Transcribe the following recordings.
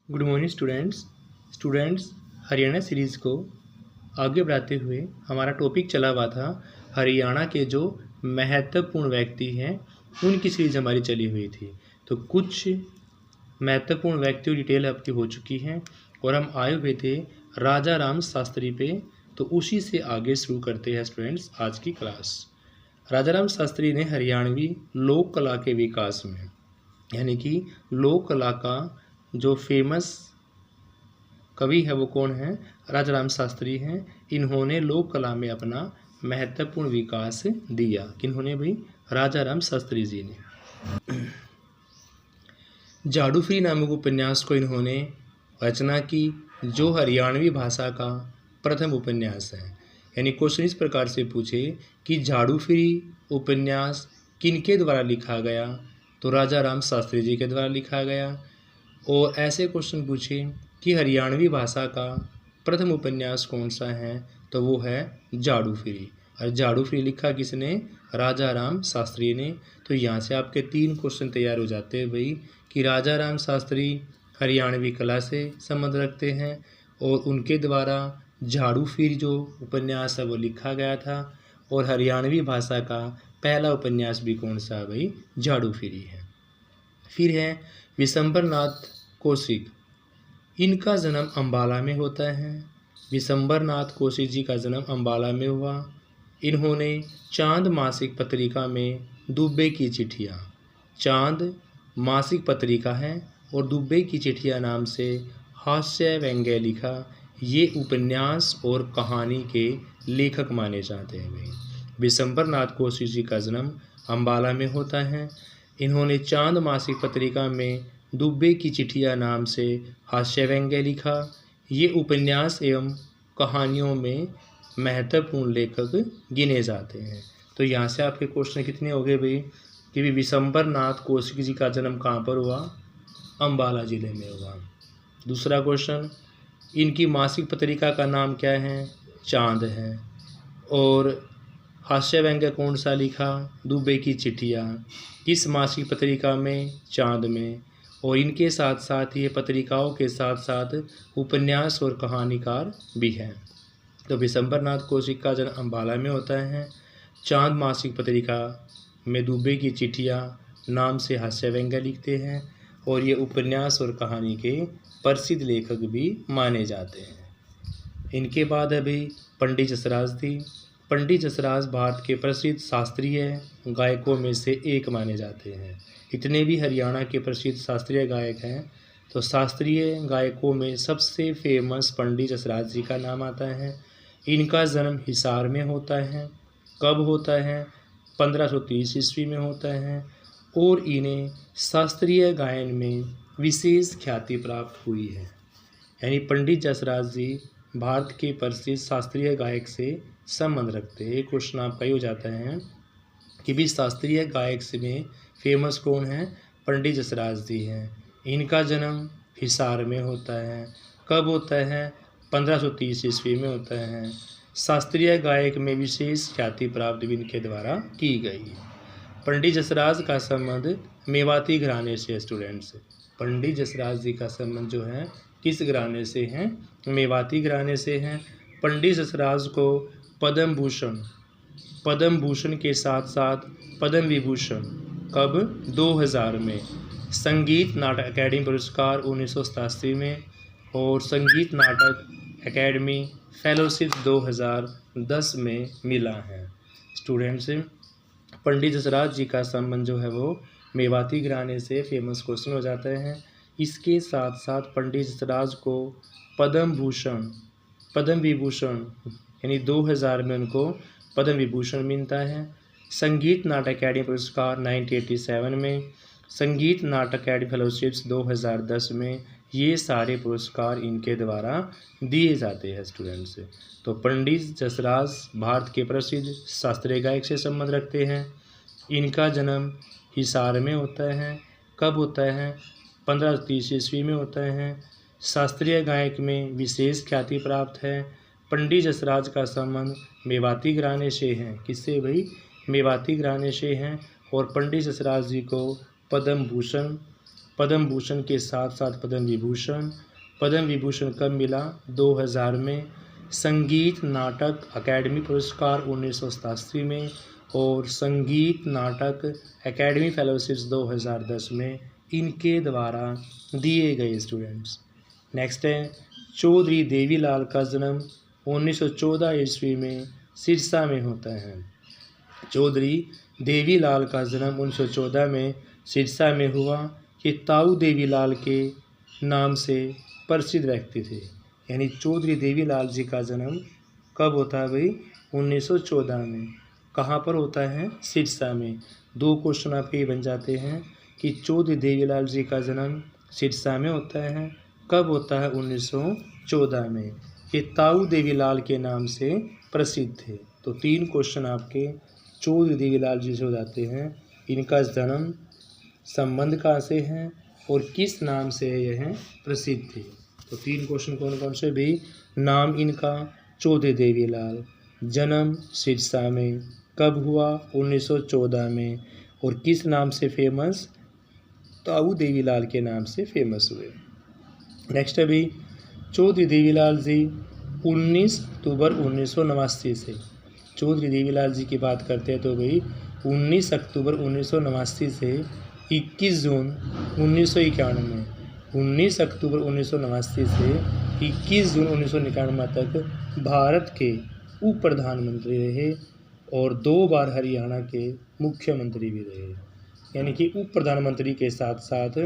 Good morning students. Haryana series को आगे बढ़ाते हुए हमारा टॉपिक चला हुआ था हरियाणा के जो महत्वपूर्ण व्यक्ति हैं उनकी सीरीज़ हमारी चली हुई थी। तो कुछ महत्वपूर्ण व्यक्तियों डिटेल आपकी हो चुकी हैं और हम आए हुए थे राजा राम शास्त्री पे। तो उसी से आगे शुरू करते हैं स्टूडेंट्स आज की क्लास। राजा राम शास्त्री ने हरियाणवी लोक कला के विकास में, यानी कि लोक कला का जो फेमस कवि है वो कौन है? राजा राम शास्त्री हैं। इन्होंने लोक कला में अपना महत्वपूर्ण विकास दिया। किन्होंने भाई? राजा राम शास्त्री जी ने। जादूफी नामक उपन्यास को इन्होंने रचना की, जो हरियाणवी भाषा का प्रथम उपन्यास है। यानी क्वेश्चन इस प्रकार से पूछे कि जादूफी उपन्यास किनके द्वारा लिखा गया, तो राजा राम शास्त्री जी के द्वारा लिखा गया। और ऐसे क्वेश्चन पूछे कि हरियाणवी भाषा का प्रथम उपन्यास कौन सा है, तो वो है जादूफी। और जादूफी लिखा किसने? राजा राम शास्त्री ने। तो यहाँ से आपके 3 क्वेश्चन तैयार हो जाते हैं भाई कि राजा राम शास्त्री हरियाणवी कला से संबंध रखते हैं और उनके द्वारा जादूफी जो उपन्यास है वो लिखा गया था। और हरियाणवी भाषा का पहला उपन्यास भी कौन सा है भाई? जादूफी है। फिर है विशंबर नाथ कौशिक। इनका जन्म अम्बाला में होता है। विशंबर नाथ कौशिक जी का जन्म अम्बाला में हुआ। इन्होंने चांद मासिक पत्रिका में दुबे की चिट्ठियाँ, चांद मासिक पत्रिका है और दुबे की चिट्ठियाँ नाम से हास्य व्यंग्य लिखा। ये उपन्यास और कहानी के लेखक माने जाते हैं भाई। विशंबर नाथ कौशिक जी का जन्म अम्बाला में होता है। इन्होंने चांद मासिक पत्रिका में दुबे की चिट्ठियाँ नाम से हास्य व्यंग्य लिखा। ये उपन्यास एवं कहानियों में महत्वपूर्ण लेखक गिने जाते हैं। तो यहाँ से आपके क्वेश्चन कितने हो गए भाई कि विशंबर नाथ कौशिक जी का जन्म कहाँ पर हुआ? अम्बाला जिले में हुआ। दूसरा क्वेश्चन, इनकी मासिक पत्रिका का नाम क्या है? चांद है। और हास्य व्यंग्य कौन सा लिखा? दुबे की चिट्ठियाँ। किस मासिक पत्रिका में? चांद में। और इनके साथ साथ ये पत्रिकाओं के साथ साथ उपन्यास और कहानीकार भी हैं। तो विशंबर नाथ कौशिक का जन्म अम्बाला में होता है। चांद मासिक पत्रिका में दुबे की चिट्ठियाँ नाम से हास्य व्यंग्य लिखते हैं और ये उपन्यास और कहानी के प्रसिद्ध लेखक भी माने जाते हैं। इनके बाद है भाई पंडित जसराज जी। पंडित जसराज भारत के प्रसिद्ध शास्त्रीय गायकों में से एक माने जाते हैं। इतने भी हरियाणा के प्रसिद्ध शास्त्रीय गायक हैं, तो शास्त्रीय गायकों में सबसे फेमस पंडित जसराज जी का नाम आता है। इनका जन्म हिसार में होता है। कब होता है? 1530 ईस्वी में होता है। और इन्हें शास्त्रीय गायन में विशेष ख्याति प्राप्त हुई है। यानी पंडित जसराज जी भारत के प्रसिद्ध शास्त्रीय गायक से संबंध रखते हैं। क्वेश्चन आपका ही हो जाता है कि भी शास्त्रीय गायक से में फेमस कौन है? पंडित जसराज जी हैं। इनका जन्म हिसार में होता है। कब होता है? 1530 ईस्वी में होता है। शास्त्रीय गायक में विशेष ख्याति प्राप्त भी इनके द्वारा की गई। पंडित जसराज का संबंध मेवाती घराने से। स्टूडेंट्स, पंडित जसराज जी का संबंध जो है किस घराने से हैं? मेवाती घराने से हैं। पंडित जसराज को पद्म भूषण के साथ साथ पद्म विभूषण कब? 2000 में। संगीत नाटक अकेडमी पुरस्कार 1987 में और संगीत नाटक अकेडमी फेलोशिप 2010 में मिला है। स्टूडेंट्स, पंडित जसराज जी का संबंध जो है वो मेवाती घराने से फेमस क्वेश्चन हो जाते हैं। इसके साथ साथ पंडित जसराज को पद्म विभूषण यानी 2000 में उनको पद्म विभूषण मिलता है। संगीत नाटक अकेडमी पुरस्कार 1987 में, संगीत नाटक अकेडमी फेलोशिप्स 2010 में, ये सारे पुरस्कार इनके द्वारा दिए जाते हैं। स्टूडेंट्स, तो पंडित जसराज भारत के प्रसिद्ध शास्त्रीय गायक से संबंध रखते हैं। इनका जन्म हिसार में होता है। कब होता है? 1530 ईस्वी में होता है। शास्त्रीय गायक में विशेष ख्याति प्राप्त है। पंडित जसराज का संबंध मेवाती घराने से है। किससे भाई? मेवाती घराने से हैं। और पंडित जसराज जी को पद्म भूषण पद्म भूषण के साथ साथ पद्म विभूषण। पद्म विभूषण कब मिला? 2000 में। संगीत नाटक अकेडमी पुरस्कार 1987 में और संगीत नाटक एकेडमी फेलोशिप्स 2010 में इनके द्वारा दिए गए स्टूडेंट्स। नेक्स्ट है चौधरी देवीलाल का जन्म 1914 ईस्वी में सिरसा में होता है। चौधरी देवीलाल का जन्म 1914 में सिरसा में हुआ। ये ताऊ देवीलाल के नाम से प्रसिद्ध व्यक्ति थे। यानी चौधरी देवीलाल जी का जन्म कब होता है भाई? 1914 में। कहाँ पर होता है? सिरसा में। दो क्वेश्चन आपके ये बन जाते हैं कि चौधरी देवीलाल जी का जन्म सिरसा में होता है, कब होता है? 1914 में। ये ताऊ देवीलाल के नाम से प्रसिद्ध थे। तो 3 क्वेश्चन आपके चौधरी देवीलाल जी से हो जाते हैं। इनका जन्म संबंध कहाँ से है और किस नाम से यह प्रसिद्ध थे? तो 3 क्वेश्चन कौन कौन से भी? नाम इनका चौधरी देवीलाल, जन्म सिरसा में, कब हुआ? 1914 में, और किस नाम से फेमस? ताऊ देवीलाल के नाम से फेमस हुए। नेक्स्ट है भी चौधरी देवीलाल जी 19 अक्टूबर 1989 से। चौधरी देवीलाल जी की बात करते हैं तो भाई 19 अक्टूबर 1989 से 21 जून 1991, 19 अक्टूबर 1989 से 21 जून 1991 तक भारत के उप प्रधानमंत्री रहे और 2 बार हरियाणा के मुख्यमंत्री भी रहे। यानी कि उप प्रधानमंत्री के साथ साथ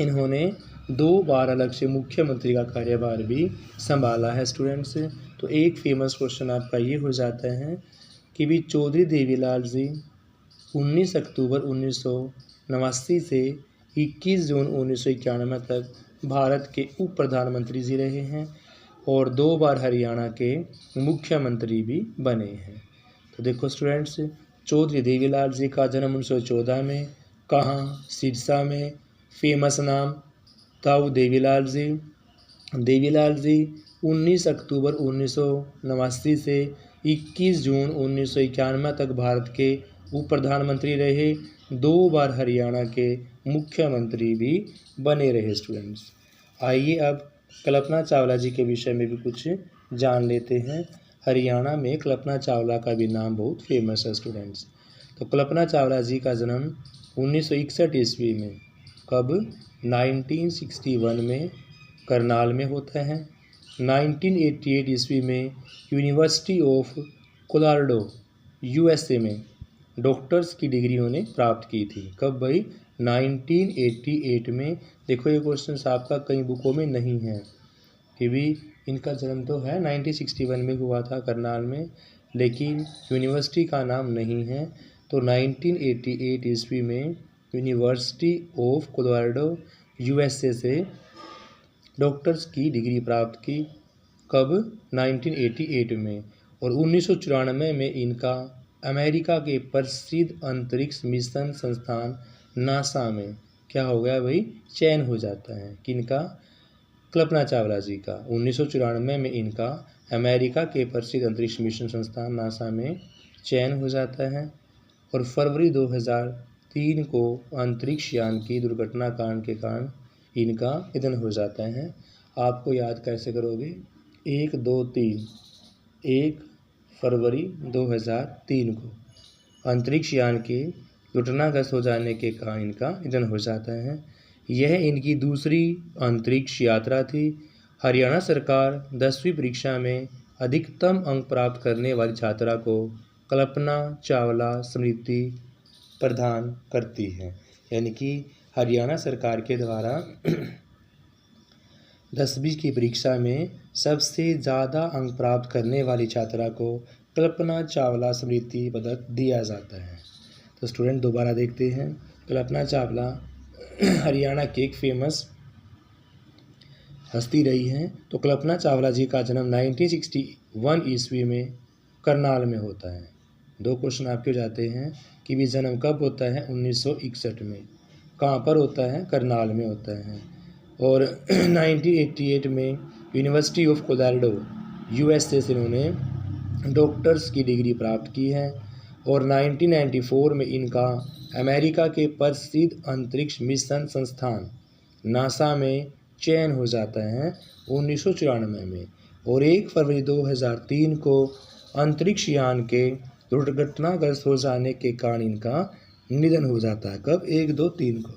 इन्होंने 2 बार अलग से मुख्यमंत्री का कार्यभार भी संभाला है स्टूडेंट्स। तो एक फेमस क्वेश्चन आपका ये हो जाता है कि भी चौधरी देवीलाल जी 19 अक्टूबर 1989 से 21 जून 1991 तक भारत के उप प्रधानमंत्री जी रहे हैं और 2 बार हरियाणा के मुख्यमंत्री भी बने हैं। तो देखो स्टूडेंट्स, चौधरी देवीलाल जी का जन्म 1914 में, कहाँ? सिरसा में। फेमस नाम ताऊ देवीलाल जी। देवीलाल जी 19 अक्टूबर 1989 से 21 जून 1991 तक भारत के उप प्रधानमंत्री रहे, 2 बार हरियाणा के मुख्यमंत्री भी बने रहे स्टूडेंट्स। आइए अब कल्पना चावला जी के विषय में भी कुछ जान लेते हैं। हरियाणा में कल्पना चावला का भी नाम बहुत फेमस है स्टूडेंट्स। तो कल्पना चावला जी का जन्म 1961 ईस्वी में, कब? 1961 में करनाल में होता है। 1988 ईस्वी में यूनिवर्सिटी ऑफ कोलोराडो USA में डॉक्टर्स की डिग्री उन्हें प्राप्त की थी। कब भाई? 1988 में। देखो ये क्वेश्चन आपका कई बुकों में नहीं है कि भी इनका जन्म तो है 1961 में हुआ था करनाल में, लेकिन यूनिवर्सिटी का नाम नहीं है। तो 1988 ईस्वी में यूनिवर्सिटी ऑफ कोलोराडो USA से डॉक्टर्स की डिग्री प्राप्त की। कब? 1988 में। और 1994 में इनका अमेरिका के प्रसिद्ध अंतरिक्ष मिशन संस्थान नासा में क्या हो गया भाई? चयन हो जाता है। किनका? कल्पना चावला जी का। 1994 में इनका अमेरिका के प्रसिद्ध अंतरिक्ष मिशन संस्थान नासा में चयन हो जाता है और फरवरी 2003 को अंतरिक्ष यान की दुर्घटना कांड के कारण इनका निधन हो जाता है। आपको याद कैसे करोगे? 1, 2, 3। 1 फरवरी 2003 को अंतरिक्ष यान के दुर्घटनाग्रस्त हो जाने के कारण इनका निधन हो जाता है। यह इनकी दूसरी अंतरिक्ष यात्रा थी। हरियाणा सरकार 10वीं परीक्षा में अधिकतम अंक प्राप्त करने वाली छात्रा को कल्पना चावला स्मृति प्रदान करती है। यानी कि हरियाणा सरकार के द्वारा 10वीं की परीक्षा में सबसे ज़्यादा अंक प्राप्त करने वाली छात्रा को कल्पना चावला स्मृति पदक दिया जाता है। तो स्टूडेंट दोबारा देखते हैं। कल्पना चावला हरियाणा की एक फेमस हस्ती रही हैं। तो कल्पना चावला जी का जन्म 1961 ईस्वी में करनाल में होता है। 2 क्वेश्चन आपके हो जाते हैं कि भी जन्म कब होता है? 1961 में। कहाँ पर होता है? करनाल में होता है। और 1988 में यूनिवर्सिटी ऑफ कोलोराडो USA से इन्होंने डॉक्टर्स की डिग्री प्राप्त की है और 1994 में इनका अमेरिका के प्रसिद्ध अंतरिक्ष मिशन संस्थान नासा में चयन हो जाता है 1994 में। और 1 फरवरी 2003 को अंतरिक्ष यान के दुर्घटनाग्रस्त हो जाने के कारण इनका निधन हो जाता है। कब? 1, 2, 3 को।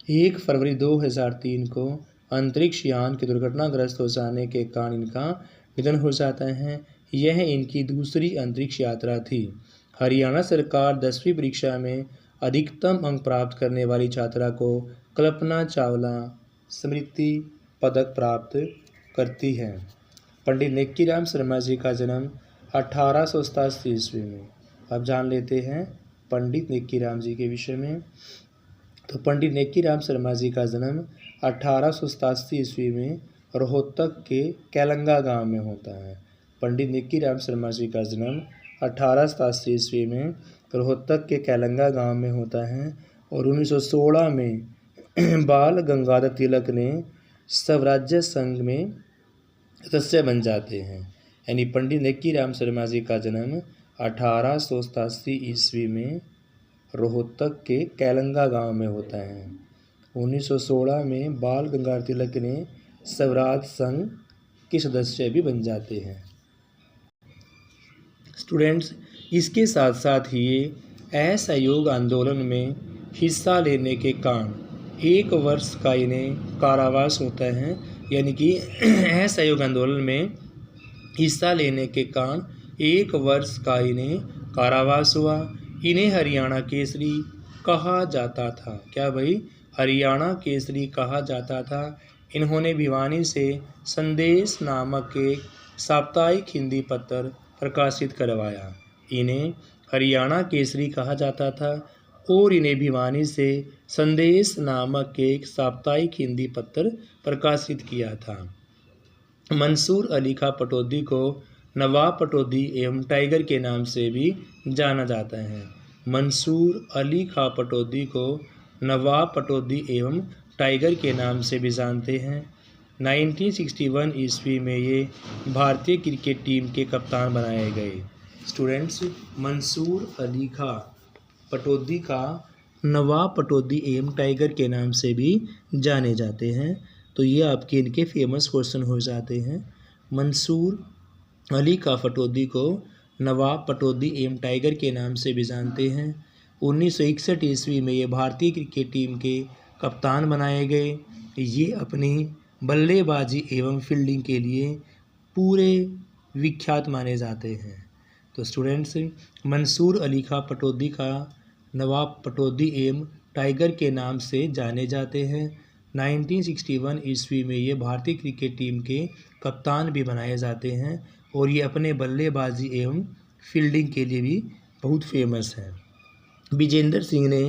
1 फरवरी 2003 को अंतरिक्ष यान के दुर्घटनाग्रस्त हो जाने के कारण इनका निधन हो जाता है। यह इनकी दूसरी अंतरिक्ष यात्रा थी। हरियाणा सरकार 10वीं परीक्षा में अधिकतम अंक प्राप्त करने वाली छात्रा को कल्पना चावला स्मृति पदक प्राप्त करती है। पंडित नेक्कीराम शर्मा जी का जन्म 1887 ईस्वी में। अब जान लेते हैं पंडित नेक्कीराम जी के विषय में। तो पंडित नेक्कीराम शर्मा जी का जन्म 1887 ईस्वी में रोहतक के कैलंगा गांव में होता है। पंडित नेक्कीराम शर्मा जी का जन्म 1887 ईस्वी में रोहतक के कैलंगा गांव में होता है। और 1916 में बाल गंगाधर तिलक ने स्वराज्य संघ में सदस्य बन जाते हैं। यानी पंडित नेक्कीराम शर्मा जी का जन्म 1887 ईस्वी में रोहतक के कैलंगा गांव में होता है। 1916 में बाल गंगाधर तिलक ने स्वराज संघ के सदस्य भी बन जाते हैं। स्टूडेंट्स, इसके साथ साथ ही ये असहयोग आंदोलन में हिस्सा लेने के कारण 1 वर्ष का इन्हें कारावास होता है। यानी कि असहयोग आंदोलन में हिस्सा लेने के कारण 1 वर्ष का इन्हें कारावास हुआ। इन्हें हरियाणा केसरी कहा जाता था। क्या भाई? हरियाणा केसरी कहा जाता था। इन्होंने भिवानी से संदेश नामक एक साप्ताहिक हिंदी पत्र प्रकाशित करवाया। इन्हें हरियाणा केसरी कहा जाता था और इन्हें भिवानी से संदेश नामक एक साप्ताहिक हिंदी पत्र प्रकाशित किया था। मंसूर अली खां पटौदी को नवाब पटौदी एवं टाइगर के नाम से भी जाना जाता है। मंसूर अली खां पटौदी को नवाब पटौदी एवं टाइगर के नाम से भी जानते हैं। 1961 ईस्वी में ये भारतीय क्रिकेट टीम के कप्तान बनाए गए। स्टूडेंट्स, मंसूर अली खां पटौदी का नवाब पटौदी एवं टाइगर के नाम से भी जाने जाते हैं। तो ये आपके इनके फेमस क्वेश्चन हो जाते हैं। मंसूर अली खां पटौदी को नवाब पटौदी एवं टाइगर के नाम से भी जानते हैं। 1961 ईस्वी में ये भारतीय क्रिकेट टीम के कप्तान बनाए गए। ये अपनी बल्लेबाजी एवं फील्डिंग के लिए पूरे विख्यात माने जाते हैं। तो स्टूडेंट्स, मंसूर अली खां पटौदी का नवाब पटौदी एवं टाइगर के नाम से जाने जाते हैं। 1961 ईस्वी में ये भारतीय क्रिकेट टीम के कप्तान भी बनाए जाते हैं और ये अपने बल्लेबाजी एवं फील्डिंग के लिए भी बहुत फेमस हैं। विजेंद्र सिंह ने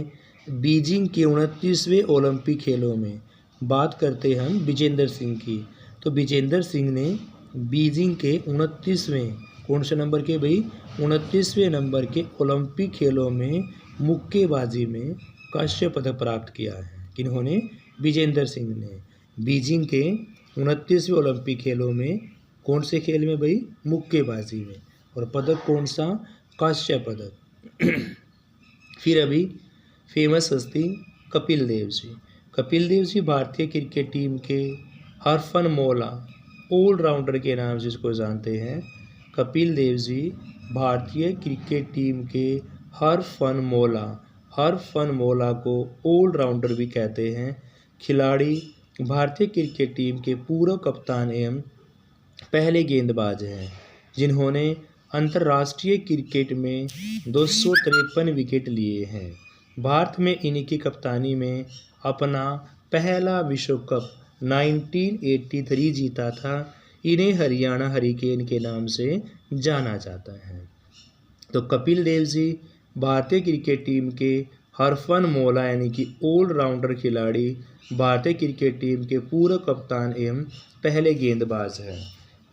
बीजिंग के 29वें ओलंपिक खेलों में, बात करते हैं हम विजेंद्र सिंह की, तो विजेंद्र सिंह ने बीजिंग के 29वें, कौन से नंबर के भाई? 29वें नंबर के ओलंपिक खेलों में मुक्केबाजी में कांस्य पदक प्राप्त किया है। किन्होंने? विजेंद्र सिंह ने। बीजिंग के 29वें ओलंपिक खेलों में कौन से खेल में भाई? मुक्केबाजी में। और पदक कौन सा? कांस्य पदक। फिर अभी फेमस हस्ती कपिल देव जी। कपिल देव जी भारतीय क्रिकेट टीम के हरफनमौला ऑलराउंडर के नाम से इसको जानते हैं। कपिल देव जी भारतीय क्रिकेट टीम के हरफनमौला को ऑलराउंडर भी कहते हैं। खिलाड़ी भारतीय क्रिकेट टीम के पूर्व कप्तान एवं पहले गेंदबाज हैं जिन्होंने अंतर्राष्ट्रीय क्रिकेट में 253 विकेट लिए हैं। भारत में इन्हीं की कप्तानी में अपना पहला विश्व कप 1983 जीता था। इन्हें हरियाणा हरिकेन के नाम से जाना जाता है। तो कपिल देव जी भारतीय क्रिकेट टीम के हरफनमौला यानी कि ऑलराउंडर खिलाड़ी, भारतीय क्रिकेट टीम के पूर्व कप्तान एवं पहले गेंदबाज हैं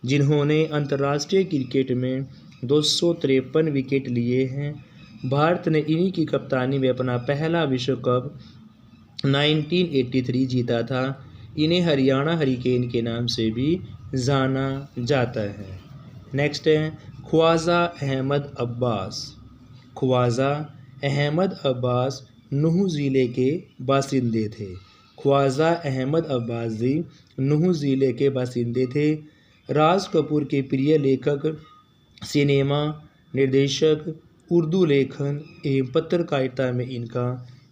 जिन्होंने अंतर्राष्ट्रीय क्रिकेट में 253 विकेट लिए हैं। भारत ने इन्हीं की कप्तानी में अपना पहला विश्व कप 1983 जीता था। इन्हें हरियाणा हरिकेन के नाम से भी जाना जाता है। नेक्स्ट है, ख्वाजा अहमद अब्बास। ख्वाजा अहमद अब्बास नूह ज़िले के बासिंदे थे। ख्वाजा अहमद अब्बास जी नूह ज़िले के बासिंदे थे। राज कपूर के प्रिय लेखक, सिनेमा निर्देशक, उर्दू लेखन एवं पत्रकारिता में इनका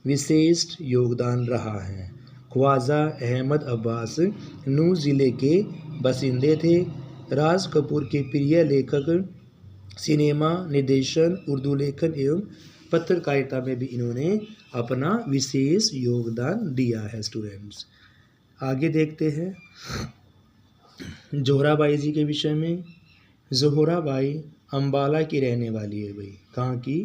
विशेष योगदान रहा है। ख्वाजा अहमद अब्बास नूह ज़िले के बासिंदे थे। राज कपूर के प्रिय लेखक, सिनेमा निर्देशन, उर्दू लेखन एवं पत्रकारिता में भी इन्होंने अपना विशेष योगदान दिया है। स्टूडेंट्स आगे देखते हैं जोहराबाई जी के विषय में। जोहराबाई अम्बाला की रहने वाली है भाई। कहाँ की?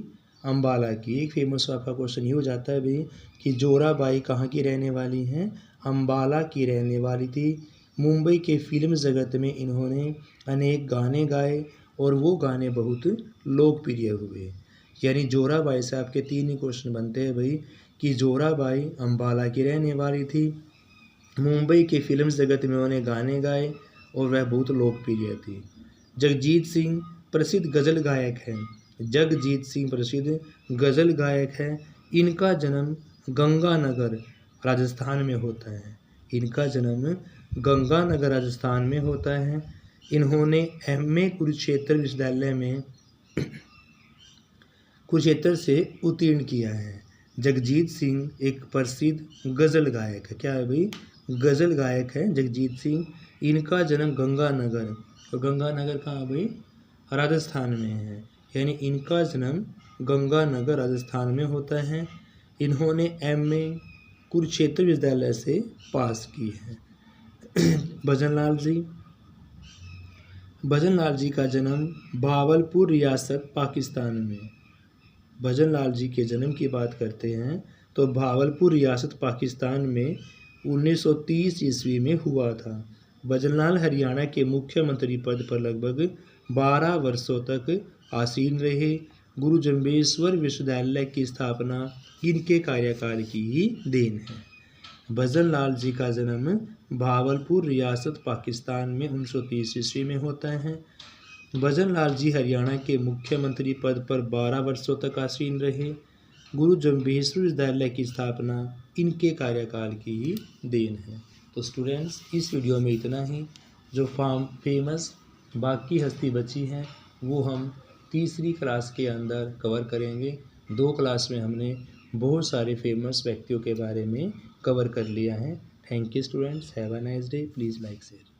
अम्बाला की। एक फेमस आपका क्वेश्चन ये हो जाता है भाई कि जोहराबाई कहाँ की रहने वाली हैं? अम्बाला की रहने वाली थी। मुंबई के फिल्म जगत में इन्होंने अनेक गाने गाए और वो गाने बहुत लोकप्रिय हुए। यानी जोहराबाई से आपके 3 ही क्वेश्चन बनते हैं भाई कि जोहराबाई अम्बाला की रहने वाली थी, मुंबई के फिल्म जगत में उन्होंने गाने गाए और वह बहुत लोकप्रिय थी। जगजीत सिंह प्रसिद्ध गज़ल गायक हैं। जगजीत सिंह प्रसिद्ध गज़ल गायक हैं। इनका जन्म गंगानगर राजस्थान में होता है। इनका जन्म गंगानगर राजस्थान में होता है। इन्होंने एमए कुरुक्षेत्र विश्वविद्यालय में कुरुक्षेत्र से उत्तीर्ण किया है। जगजीत सिंह एक प्रसिद्ध गज़ल गायक है। क्या है भाई? गज़ल गायक है जगजीत सिंह। इनका जन्म गंगानगर, और गंगानगर कहाँ भाई? राजस्थान में है। यानी इनका जन्म गंगानगर राजस्थान में होता है। इन्होंने एमए कुरुक्षेत्र विश्वविद्यालय से पास की है। भजनलाल जी। भजनलाल जी का जन्म भावलपुर रियासत पाकिस्तान में। भजनलाल जी के जन्म की बात करते हैं तो भावलपुर रियासत पाकिस्तान में 1930 ईस्वी में हुआ था। भजनलाल हरियाणा के मुख्यमंत्री पद पर लगभग 12 वर्षों तक आसीन रहे। गुरु जम्बेश्वर विश्वविद्यालय की स्थापना इनके कार्यकाल की ही देन है। भजनलाल जी का जन्म भावलपुर रियासत पाकिस्तान में 1930 ईस्वी में होता है। भजनलाल जी हरियाणा के मुख्यमंत्री पद पर 12 वर्षों तक आसीन रहे। गुरु जम्बेश्वर विश्वविद्यालय की स्थापना इनके कार्यकाल की ही देन है। तो स्टूडेंट्स इस वीडियो में इतना ही। जो फेमस बाकी हस्ती बची है वो हम तीसरी क्लास के अंदर कवर करेंगे। 2 क्लास में हमने बहुत सारे फेमस व्यक्तियों के बारे में कवर कर लिया है। Thank you students, have a nice day, please like share.